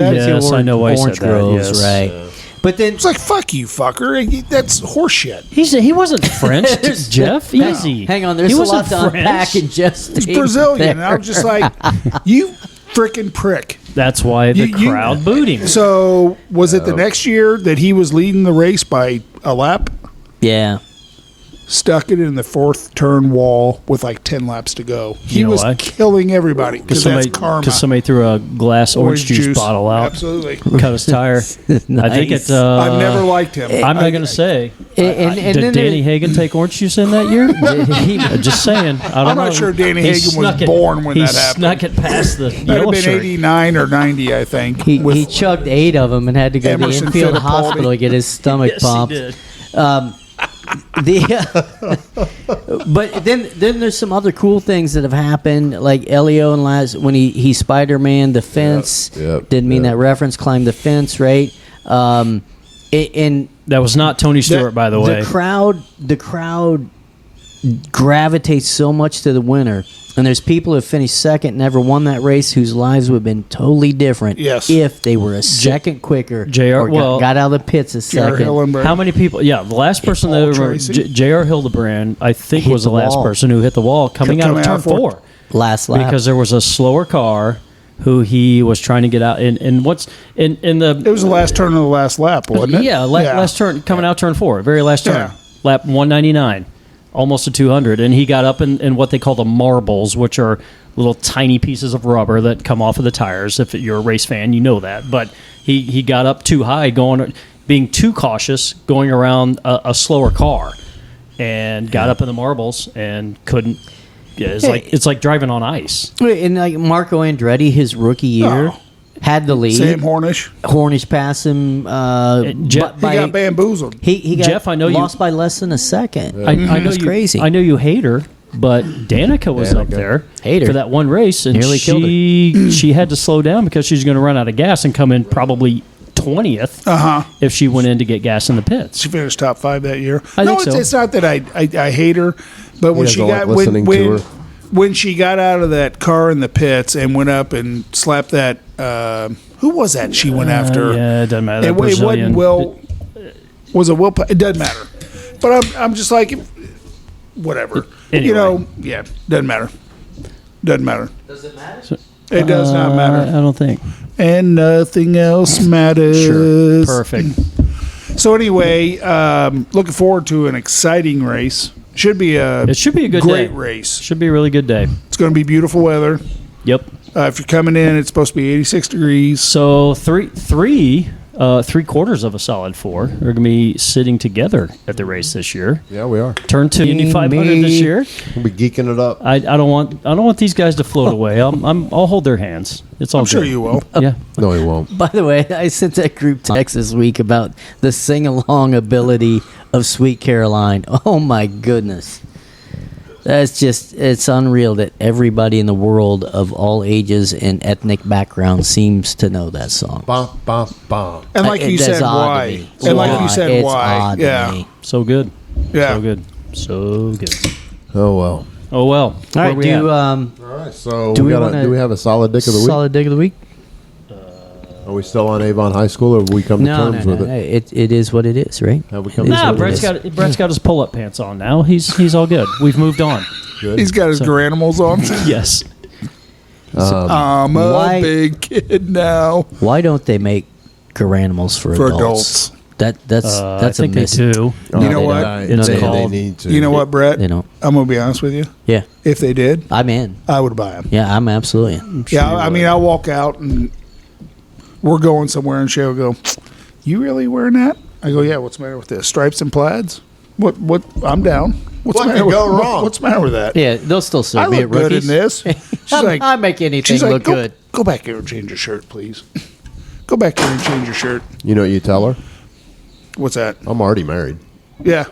Yes, I know why he said Orange that. Groves, Yes. right? But then It's like, fuck you, fucker. That's horseshit. He wasn't French, Jeff. Easy. hang on, there's He a wasn't lot to French. unpack in just He's Brazilian. And I'm just like, you freaking prick. That's why the crowd booed him. So, was it the next year that he was leading the race by a lap? Yeah. Stuck it in the fourth turn wall with like 10 laps to go. He You know was why? killing everybody because that's karma. Because somebody threw a glass orange juice bottle out. Absolutely. Cut his tire. I think it's. I've never liked him. I'm not going to say. And Did then Danny Hagen take orange juice in that year? Just saying. I don't I'm know. not sure Danny He Hagen was snuck it- born when he that happened. snuck it past the That'd yellow have been shirt. 89 or 90, I think. he chugged 8 of them and had to go to the Emerson infield Fittipaldi. hospital to get his stomach Yes, pumped. he did. But then there's some other cool things that have happened, like Elio and Laz when he Spider-Man the fence. Didn't mean that reference. Climbed the fence, right? And That was not Tony Stewart, by the way. the crowd gravitates so much to the winner, and there's people who finished second, never won that race, whose lives would have been totally different if they were a second quicker JR or got out of the pits a J.R. second. Hillenberg. How many people? Yeah, the last person that ever J.R. Hildebrand, I think, Hit was the the last wall. person who hit the wall coming out of turn 4 Last lap. because there was a slower car who he was trying to get out. And what's in the? It was the last turn of the last lap, wasn't it? Yeah, last turn coming out turn 4, very last turn, Yeah. lap 199. Almost a 200, and he got up in what they call the marbles, which are little tiny pieces of rubber that come off of the tires. If you're a race fan, you know that. But he got up too high, being too cautious, going around a slower car, and got up in the marbles and couldn't. Yeah, it's like driving on ice. And like Marco Andretti, his rookie year, had the lead. Sam Hornish. Hornish passed him. Jeff- He got bamboozled. He got Jeff, I know lost by less than a second. I know That's crazy. I know you hate her, but Danica was up there Hate her. for that one race, and Nearly killed she had to slow down because she's going to run out of gas and come in probably 20th if she went in to get gas in the pits. She finished top 5 that year. I think so. It's not that I hate her, but when guys she don't got like listening to her? when she got out of that car in the pits and went up and slapped that who was that she went after? Yeah, it doesn't matter. It wasn't Will. Was it Will? It doesn't matter. But I'm just like, whatever. Anyway. You know, yeah, doesn't matter. Doesn't matter. Does it matter? It does not I matter. don't think. And nothing else matters. Sure. Perfect. So anyway, looking forward to an exciting race. It should be a good great day. race. Should be a really good day. It's going to be beautiful weather. Yep. If you're coming in, it's supposed to be 86 degrees. So three quarters of a solid 4 are going to be sitting together at the race this year. Yeah, we are. Turn 2 Indy 500 this year. We'll be geeking it up. I don't want these guys to float away. I'll hold their hands. It's all I'm good. sure you will. Yeah. No, he won't. By the way, I sent that group text this week about the sing-along ability of Sweet Caroline. Oh, my goodness. It's unreal that everybody in the world of all ages and ethnic backgrounds seems to know that song. Bum, bum, bum. And like you That's said, odd to why? me. And like you said, It's why? odd to Yeah. me. So good. Yeah. So good. So good. Oh, well. Oh well. All right, All right, so Do we we wanna- do we have a solid dick of the week? solid dig of the week? Are we still on Avon High School, or have we come to terms with it? Hey, it is what it is, right? Have we come It to is Nah, what it is. Brett's got his pull-up pants on now. He's all good. We've moved on. Good. He's got his Garanimals on. Yes. I'm a Why- big kid now. Why don't they make Garanimals for adults? That's I a think they miss. do. You know what? It's they called- need to. You know what, Brett? They don't. I'm going to be honest with you. Yeah, If they did, I'm in. I would buy them. Yeah, I'm absolutely in. Yeah, I mean, I'll walk out and we're going somewhere and she'll go, "You really wearing that?" I go, "Yeah, what's the matter with this? Stripes and plaids? What, I'm down. What's What the matter could go with, wrong? What's the matter with that?" Yeah, they'll still I serve me look at good rookies. in this. She's like, I make anything she's like, look go, good. Go back there and change your shirt, please. Go back there and change your shirt. You know what you tell her? What's that? I'm already married. Yeah.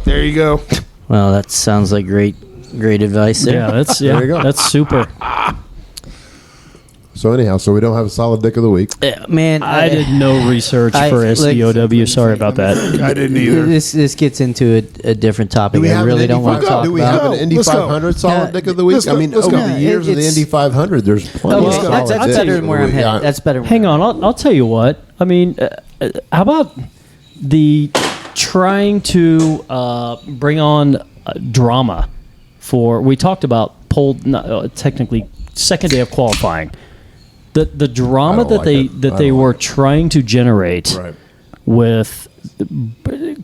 There you go. Well, that sounds like great advice there. Yeah, There you go. that's super. So anyhow, so we don't have a solid dick of the week. Man, I did no research I- for like- SDOW. Sorry about that. I didn't either. This gets into a different topic. I an really don't Indy want to 500 talk Do we about. have an Indy Let's go. 500 solid Yeah, dick of the week? let's go. I mean, Let's over go. the years of the It's- Indy 500, there's plenty Okay, of solid that's dicks better of than the where I'm week. headed. That's better. Hang on, I'll tell you what. I mean, how about the trying to bring on drama for? We talked about technically second day of qualifying. The drama I don't that like they it. that I they don't were like it. trying to generate Right. with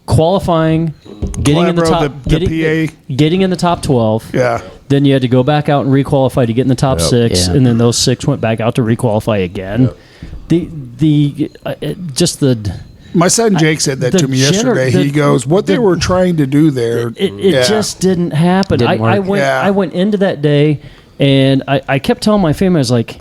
qualifying, getting in the Clebro, top, the PA. getting in the top 12. Yeah. Then you had to go back out and requalify to get in the top Yep. 6, Yeah. and then those 6 went back out to requalify again. Yep. Just the My son Jake said that the to me yesterday. He goes, "What they were trying to do there, it yeah. just didn't happen. Didn't I work. went Yeah. I went into that day, and I kept telling my family, I was like,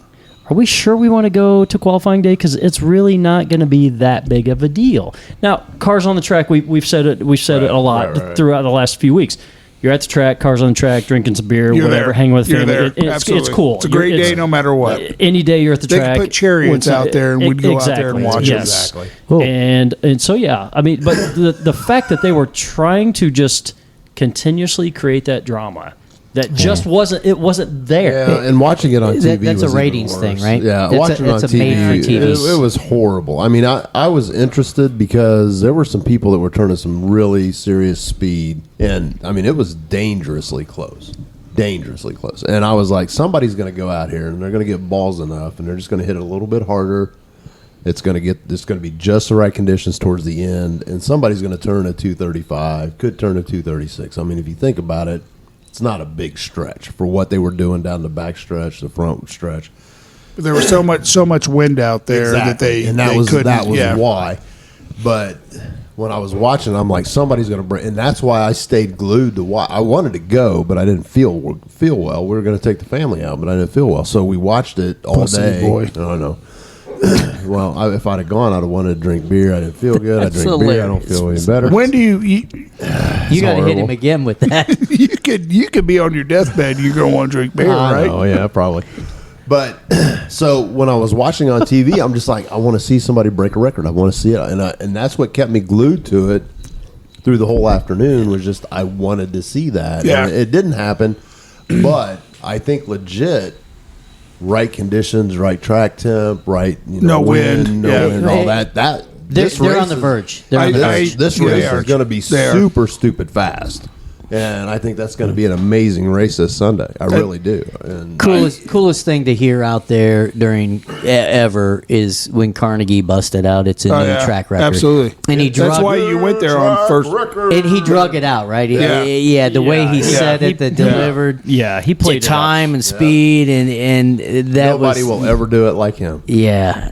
"Are we sure we want to go to qualifying day? Because it's really not going to be that big of a deal." Now, cars on the track, we've said it a lot right. throughout the last few weeks. You're at the track, cars on the track, drinking some beer, You're whatever, there. hanging with You're family. there. It's Absolutely. cool. It's a great day no matter what. Any day you're at the They could track. put chariots when- out there and we'd go out there and watch them. yes. Exactly. Cool. And so yeah, I mean, but the fact that they were trying to just continuously create that drama that just wasn't there. Yeah, and watching it on TV That's a was even ratings worse. thing, right? Yeah, That's watching a- it on it's a TV, made-for-TV. it was horrible. I mean, I was interested because there were some people that were turning some really serious speed, and I mean, it was dangerously close. And I was like, somebody's going to go out here and they're going to get balls enough, and they're just going to hit it a little bit harder. It's going to be just the right conditions towards the end, and somebody's going to turn a 235, could turn a 236. I mean, if you think about it, it's not a big stretch for what they were doing down the back stretch, the front stretch. But there was so much wind out there that they couldn't. that was yeah. why. But when I was watching, I'm like, somebody's going to break, and that's why I stayed glued to watch. I wanted to go, but I didn't feel well. We were going to take the family out, but I didn't feel well, so we watched it all Pussy day. boy. No, no. Well, if I'd have gone, I'd have wanted to drink beer. I didn't feel good. I That's drink beer. I don't feel any better. When do you You got to hit horrible. him again with that. you could be on your deathbed. You're gonna want to drink beer, right? Oh yeah, probably. But so when I was watching on TV, I'm just like, I want to see somebody break a record. I want to see it, and that's what kept me glued to it through the whole afternoon. Was just I wanted to see that. Yeah. And it didn't happen, but I think legit. Right conditions, right track temp, right No wind, no yeah. wind, all that. They're on the verge. They're on the verge. This They race are. is going to be They are. super stupid fast, and I think that's going to be an amazing race this Sunday. I really do. And Coolest thing to hear out there during ever is when Carnegie busted out. It's a Oh, new yeah. track record. Absolutely. And he That's drug, why you went there on first. and he drug it out, right? Yeah. The way he Yeah. said it, the delivered Yeah, he played to it up. time and speed, and that nobody was will ever do it like him. Yeah.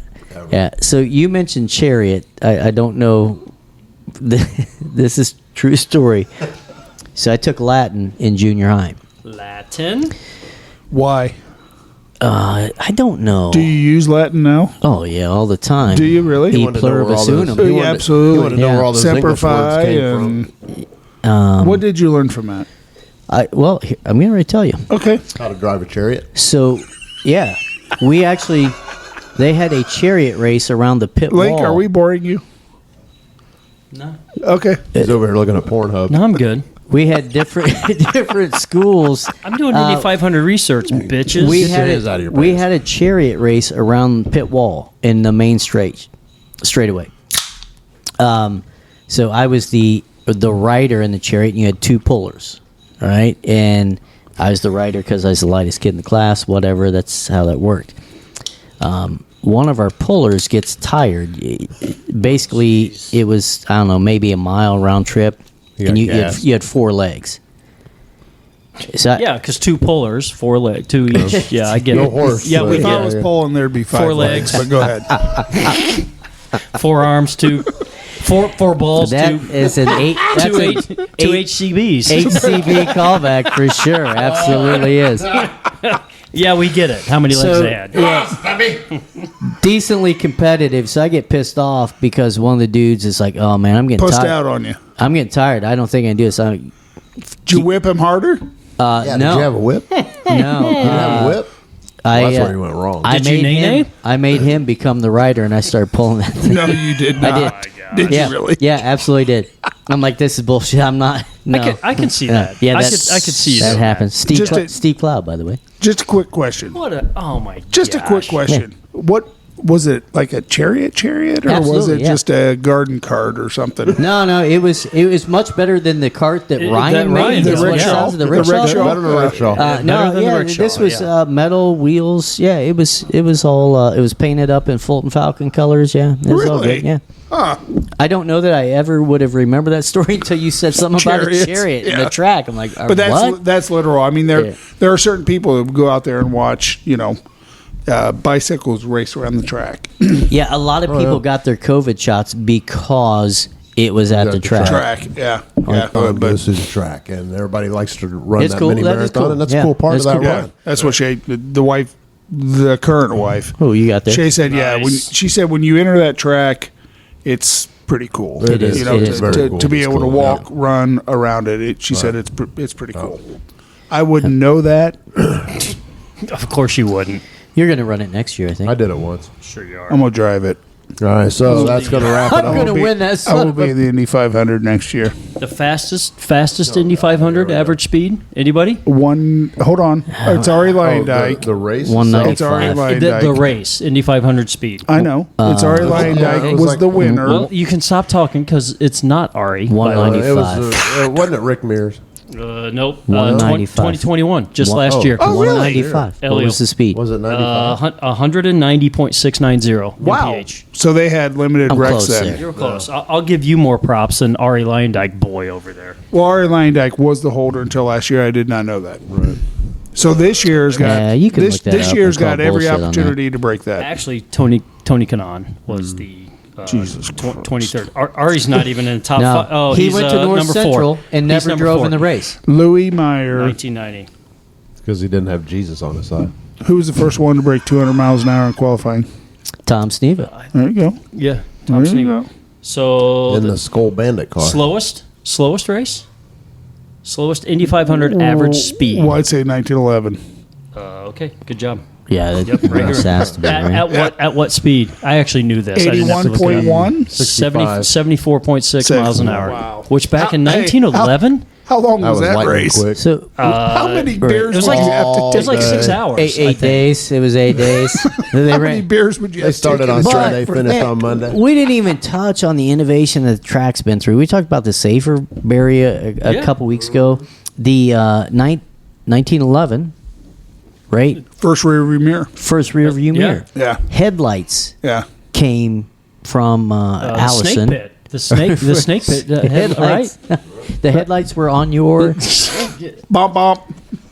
Yeah. So you mentioned Chariot. I don't know. This is true story. So I took Latin in junior high. Latin. Why? I don't know. Do you use Latin now? Oh yeah, all the time. Do you really? E You wanted to know where all pluribus those- unum. Oh, You yeah, wanted- absolutely. You want to know where all those Semper English words Fi came from. and what did you learn from that? Well, here, I'm going to tell you. Okay. How to drive a chariot. So, yeah, they had a chariot race around the pit Link, wall. are we boring you? No, Okay. He's over here looking at Pornhub. no, I'm good. We had different different schools. I'm doing Indy 500 research, bitches. We Get your had hands out of your we pants. had a chariot race around the pit wall in the main straightaway. So I was the rider in the chariot, and you had two pullers, all right? And I was the rider because I was the lightest kid in the class. Whatever, that's how that worked. One of our pullers gets tired. Basically, it was, I don't know, maybe a mile round trip, got and gassed. you had four legs. So Yeah, because two pullers, 4 legs, 2 each. Yeah, I get No it. horse, Yeah, but we If I get was it. pulling, there'd be 5 4 legs. legs. But go ahead. 4 arms, 4 balls, that 2 is an eight. That's two, an two HCBs. HCB callback for sure. Absolutely is. Yeah, we get it. How many legs So, they had? yeah, decently competitive. So I get pissed off because one of the dudes is like, "Oh man, I'm getting Pushed tired. out on you. I'm getting tired. I don't think I can do this." Did you whip him harder? Yeah, no, did you have a whip? You no. didn't have a whip? that's where you went wrong. I Did you made nay-nay? him. I made him become the rider, and I started pulling that thing. No, you did not. I did. Did Yeah, you really? yeah, absolutely did. I'm like, this is bullshit. I'm not. No, I can see that. Yeah, I that's- could see you that doing happens. Steve, Just a- Steve Cloud, by the way. Just a quick question. What a oh my! Just a quick gosh. question. What was it, like a chariot, or was Absolutely, it yeah. just a garden cart or something? No, it was much better than the cart that Ryan made. Ryan did, is what it yeah. sounds- The the rickshaw. rickshaw. Better than a rickshaw. better No, than the yeah, rickshaw, this was yeah. metal wheels. Yeah, it was all it was painted up in Fulton Falcon colors. Yeah, it was all Really? good. Yeah. Huh. I don't know that I ever would have remembered that story until you said something about a Chariots, chariot in yeah. the track. I'm like, But what? that's literal. I mean, Yeah. there are certain people who go out there and watch, bicycles race around the track. Yeah, a lot of people got their COVID shots because it was at the track. Yeah. But But this is a track, and everybody likes to run It's that cool. mini That is marathon, cool. and that's Yeah, a cool part of that's that cool. run. that's what the current wife, Who you got there? Shay said, Nice. she said when you enter that track, it's pretty cool. It is. It is. Very cool. To be It's able to cool, walk, yeah. run around it. She said it's pretty cool. I wouldn't know that. Of course you wouldn't. You're going to run it next year, I think. I did it once. Sure you are. I'm gonna drive it. All right, so that's going to wrap it I'm up. going to win that I son will of be a- in the Indy 500 next year. The fastest Indy 500 average speed. Anybody? Hold on. It's Ari Oh, Lyondike. the race? 195. It's Ari The Lyondike. race Indy 500 speed. I know. It's Ari Lyondike it was was like- the winner. Well, you can stop talking because it's not Ari. 190. It was, wasn't it Rick Mears? Nope. 195. 2021, just last year. Oh, really? 195. What Elio. was the speed? Was it 95? 190.690 Wow. mph. So they had limited I'm wrecks close then. there. You're close. I'll give you more props than Ari Lyondike boy over there. Well, Ari Lyondike was the holder until last year. I did not know that. Right. So this year's got Yeah, you can look that this up year's and call got every bullshit on that. opportunity to break that. Actually, Tony Kanaan was the Jesus 23rd. Ari's not even in the top No, five. Oh, he he's, went to North number Central 4. and He's never number drove 4. in the race. Louis Meyer, 1990. Because he didn't have Jesus on his side. who was the first one to break 200 miles an hour in qualifying. Tom Sneva. There you go. Yeah, Tom There you Sneed. go. So In the the Skull Bandit car. slowest race, slowest Indy 500 average speed. Well, I'd say 1911. Okay, good job. Yeah, that Yep, right this here. has to be, right? At what speed? I actually knew this. I didn't have to look it up. 81.1. 74.6 miles an hour. Wow. Which back in Hey, 1911, How long That was was that lightning race? quick. So How many beers it was would like you have to it take? was like 6 hours. I eight think. days. It was 8 days. They How many ran. beers would you They have started to on take? Sunday, finished man, on Monday. We didn't even touch on the innovation that the track's been through. We talked about the safer barrier a Yeah. couple weeks ago. The 1911, right? First rear view mirror. First rear view Yeah. mirror. Yeah. Headlights Yeah. came from Snake Allison. pit. The snake pit. Headlights. Right? The headlights were on your. Bump, bump.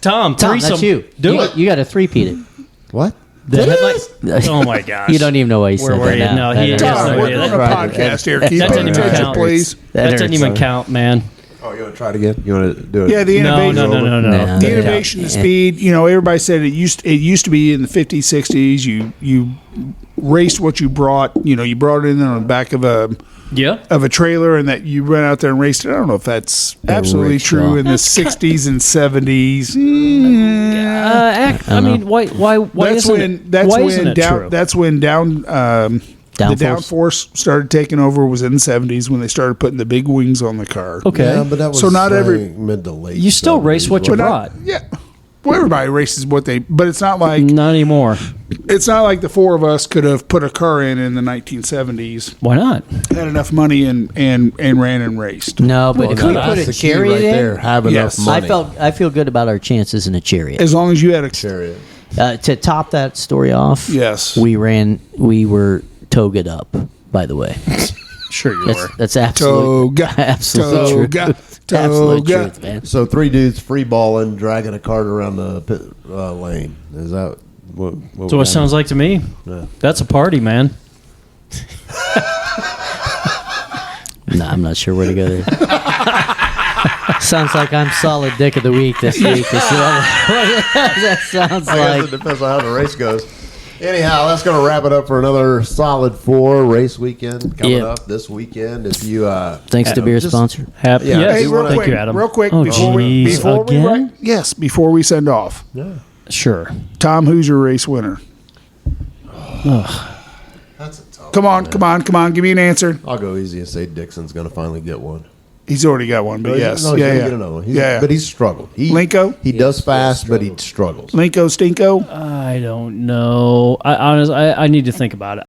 Tom, Tom, threesome. that's you. Do it. You got to three-peat it. What? The headlights. Oh my gosh. You don't even know why you said Where were that you? now. No, he That has is- no Tom, idea. we're on Right. a podcast here. Keep that paying doesn't even attention, count. please. That doesn't hurts. even count, man. Oh, you want to try it again? You want to do it? Yeah, the No, innovation. no. Nah. The innovation, the speed. Everybody said it used to be in the 50s, 60s. You raced what you brought. You brought it in on the back of Yeah. a trailer, and that you went out there and raced it. I don't know if that's absolutely rickshaw. true in the 60s and 70s. I mean, why That's isn't when it? that's why when isn't it down true? that's when the Downforce. downforce started taking over. Was in the 70s when they started putting the big wings on the car. Okay. Yeah, but that was So not every- like mid to late. You still race what you 70s, But brought. yeah. Well, everybody races what they, but it's not like Not anymore. the four of us could have put a car in the 1970s, Why not? had enough money, and ran and raced. No, but if could we have. put That's a the key chariot right in, there. Have Yes. enough money. I feel good about our chances in a chariot. As long as you had a Chariot. To top that story off, Yes. we were togaed up. By the way, Sure you were. that's absolute, Toga, absolute truth. toga, Absolute toga. truth, man. So 3 dudes free balling, dragging a cart around the pit lane. Is that what? So it sounds like to me. Yeah. That's a party, man. Nah, I'm not sure where to go there. Sounds like I'm solid dick of the week this week. That sounds I guess it like. depends on how the race goes. Anyhow, that's going to wrap it up for another solid 4 race weekend coming Yeah. up this weekend. If you Thanks to beer just- sponsor. Happy. Yeah. Yes. Hey, You real wanna- quick, Thank you, Adam. real quick, Oh, before we geez, again? before we send off, Sure. Tom, who's your race winner? That's a tough. Come on, come on, come on. Give me an answer. I'll go easy and say Dixon's going to finally get one. He's already got one, but yes. No, he's yeah, gonna yeah. get another one. Yeah. But he's struggled. Linko? He does fast, but he struggles. Linko Stinko? I don't know. I honestly, I need to think about it.